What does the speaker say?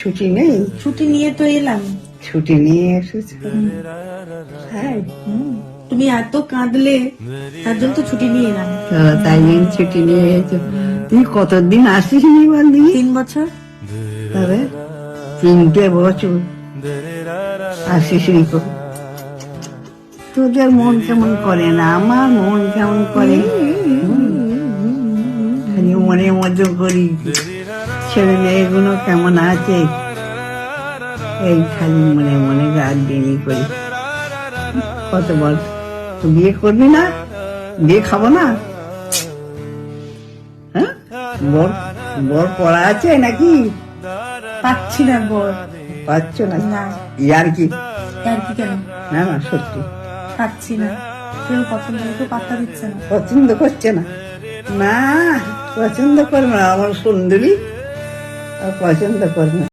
ছুটি নেই? ছুটি নিয়ে তো এলাম। ছুটি নিয়ে এসেছো? হ্যাঁ, তুমি এত কাঁদলে, তার জন্য তো ছুটি নিয়ে এলাম। তাই জন্য ছুটি নিয়ে এসেছো। তুই কতদিন আসিস নি বলদি? 3 বছর। তবে 3টে বছর আসিস নি তো। তোদের মন কেমন করে না, আমার মন কেমন করে। খালি মনের মধ্যে করি ছেলে মেয়েগুলো কেমন আছে, এই খালি মনে মনে রাত দিনই করি। কত বল, তুই বিয়ে করবি না? বিয়ে খাবো না? হ্যাঁ, বর বর পড়া আছে নাকি? পাচ্ছি না বর। পাচ্ছ না? না। ইয়ার কি? আর কি কেন? না না, সত্যি পাচ্ছি না, কেউ পছন্দ তো পাত্তা দিচ্ছে না। পছন্দ করছে না? না, পছন্দ করবে না, আমার সুন্দরী আর পছন্দ করবে না।